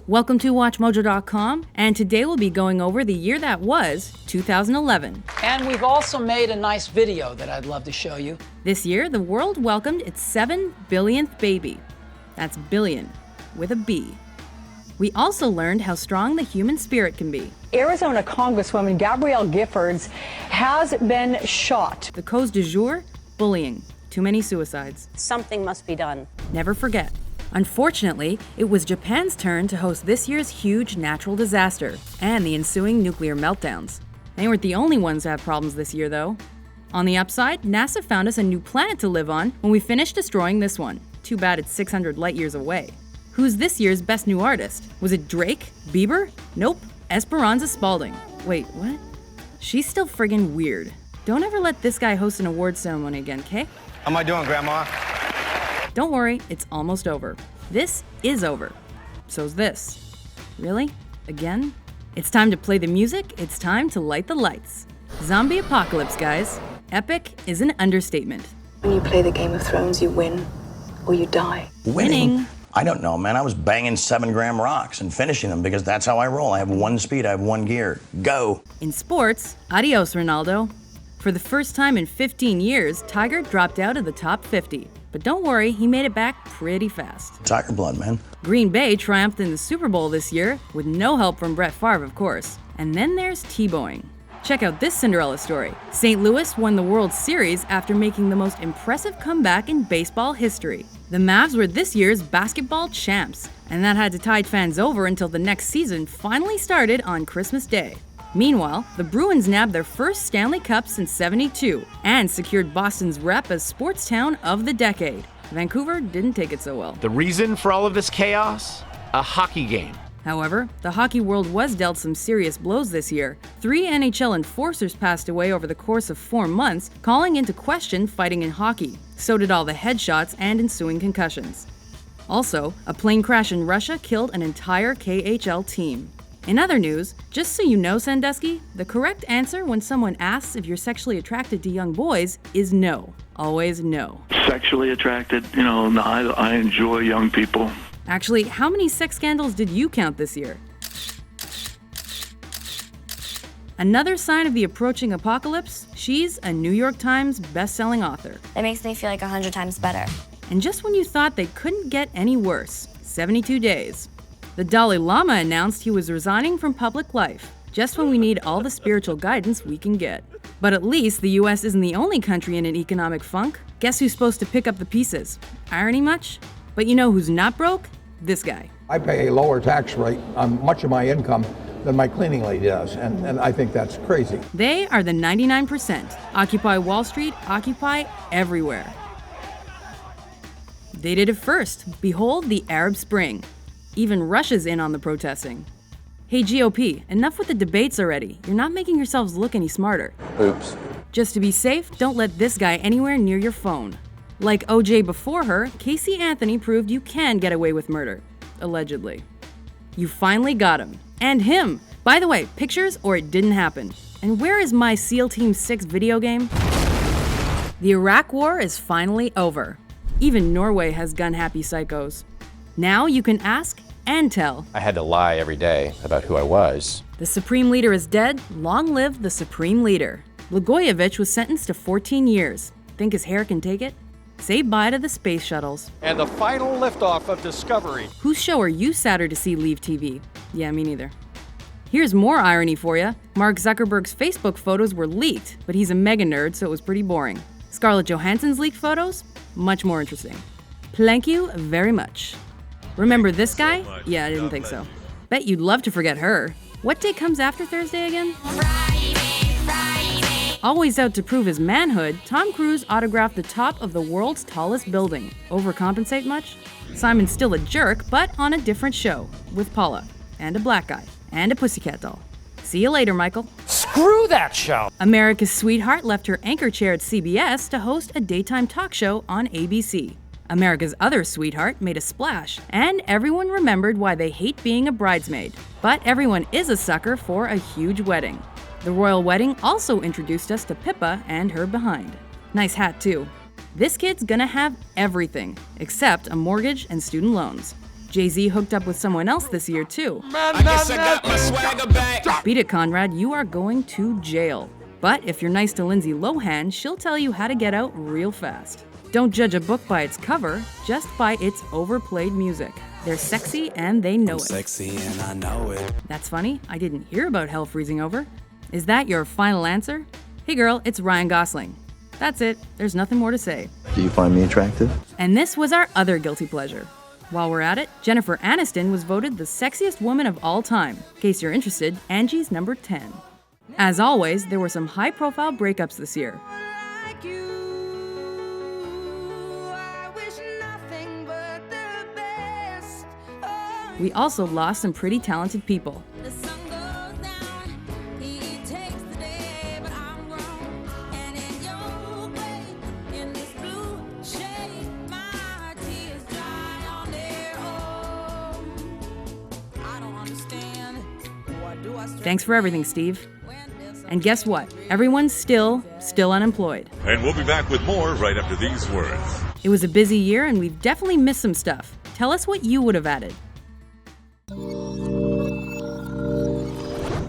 Welcome to WatchMojo.com, and today we'll be going over the year that was 2011. And we've also made a nice video that I'd love to show you. This year, the world welcomed its 7 billionth baby. That's billion, with a B. We also learned how strong the human spirit can be. Arizona Congresswoman Gabrielle Giffords has been shot. The cause du jour? Bullying. Too many suicides. Something must be done. Never forget. Unfortunately, it was Japan's turn to host this year's huge natural disaster and the ensuing nuclear meltdowns. They weren't the only ones to have problems this year, though. On the upside, NASA found us a new planet to live on when we finished destroying this one. Too bad it's 600 light years away. Who's this year's best new artist? Was it Drake? Bieber? Nope. Esperanza Spalding. Wait, what? She's still friggin' weird. Don't ever let this guy host an award ceremony again, okay? How am I doing, Grandma? Don't worry, it's almost over. This is over. So's this. Really? Again? It's time to play the music, it's time to light the lights. Zombie apocalypse, guys. Epic is an understatement. When you play the Game of Thrones, you win or you die. Winning. I don't know, man. I was banging 7-gram rocks and finishing them because that's how I roll. I have one speed, I have one gear. Go. In sports, adios, Ronaldo. For the first time in 15 years, Tiger dropped out of the top 50. But don't worry, he made it back pretty fast. Tiger blood, man. Green Bay triumphed in the Super Bowl this year, with no help from Brett Favre, of course. And then there's Tebowing. Check out this Cinderella story. St. Louis won the World Series after making the most impressive comeback in baseball history. The Mavs were this year's basketball champs, and that had to tide fans over until the next season finally started on Christmas Day. Meanwhile, the Bruins nabbed their first Stanley Cup since '72 and secured Boston's rep as Sports Town of the Decade. Vancouver didn't take it so well. The reason for all of this chaos? A hockey game. However, the hockey world was dealt some serious blows this year. 3 NHL enforcers passed away over the course of 4 months, calling into question fighting in hockey. So did all the headshots and ensuing concussions. Also, a plane crash in Russia killed an entire KHL team. In other news, just so you know, Sandusky, the correct answer when someone asks if you're sexually attracted to young boys is no. Always no. Sexually attracted, no, I enjoy young people. Actually, how many sex scandals did you count this year? Another sign of the approaching apocalypse, she's a New York Times best-selling author. It makes me feel like 100 times better. And just when you thought they couldn't get any worse, 72 days. The Dalai Lama announced he was resigning from public life, just when we need all the spiritual guidance we can get. But at least the US isn't the only country in an economic funk. Guess who's supposed to pick up the pieces? Irony much? But you know who's not broke? This guy. I pay a lower tax rate on much of my income than my cleaning lady does, and I think that's crazy. They are the 99%. Occupy Wall Street, occupy everywhere. They did it first. Behold the Arab Spring. Even Russia's in on the protesting. Hey GOP, enough with the debates already. You're not making yourselves look any smarter. Oops. Just to be safe, don't let this guy anywhere near your phone. Like OJ before her, Casey Anthony proved you can get away with murder. Allegedly. You finally got him. And him! By the way, pictures or it didn't happen. And where is my SEAL Team 6 video game? The Iraq War is finally over. Even Norway has gun-happy psychos. Now you can ask and tell. I had to lie every day about who I was. The Supreme Leader is dead. Long live the Supreme Leader. Blagojevich was sentenced to 14 years. Think his hair can take it? Say bye to the space shuttles. And the final liftoff of Discovery. Whose show are you sadder to see leave TV? Yeah, me neither. Here's more irony for you. Mark Zuckerberg's Facebook photos were leaked, but he's a mega nerd, so it was pretty boring. Scarlett Johansson's leaked photos? Much more interesting. Thank you very much. Remember this guy? Yeah, I didn't think so. Bet you'd love to forget her. What day comes after Thursday again? Always out to prove his manhood, Tom Cruise autographed the top of the world's tallest building. Overcompensate much? Simon's still a jerk, but on a different show, with Paula, and a black guy, and a pussycat doll. See you later, Michael. Screw that show! America's sweetheart left her anchor chair at CBS to host a daytime talk show on ABC. America's other sweetheart made a splash, and everyone remembered why they hate being a bridesmaid. But everyone is a sucker for a huge wedding. The royal wedding also introduced us to Pippa and her behind. Nice hat, too. This kid's gonna have everything, except a mortgage and student loans. Jay-Z hooked up with someone else this year, too. I guess I got my swagger back. Beat it, Conrad, you are going to jail. But if you're nice to Lindsay Lohan, she'll tell you how to get out real fast. Don't judge a book by its cover, just by its overplayed music. They're sexy and they know it. Sexy and I know it. That's funny, I didn't hear about hell freezing over. Is that your final answer? Hey girl, it's Ryan Gosling. That's it, there's nothing more to say. Do you find me attractive? And this was our other guilty pleasure. While we're at it, Jennifer Aniston was voted the sexiest woman of all time. In case you're interested, Angie's number 10. As always, there were some high-profile breakups this year. We also lost some pretty talented people. Thanks for everything, Steve. And guess what? Everyone's still unemployed. And we'll be back with more right after these words. It was a busy year and we've definitely missed some stuff. Tell us what you would have added.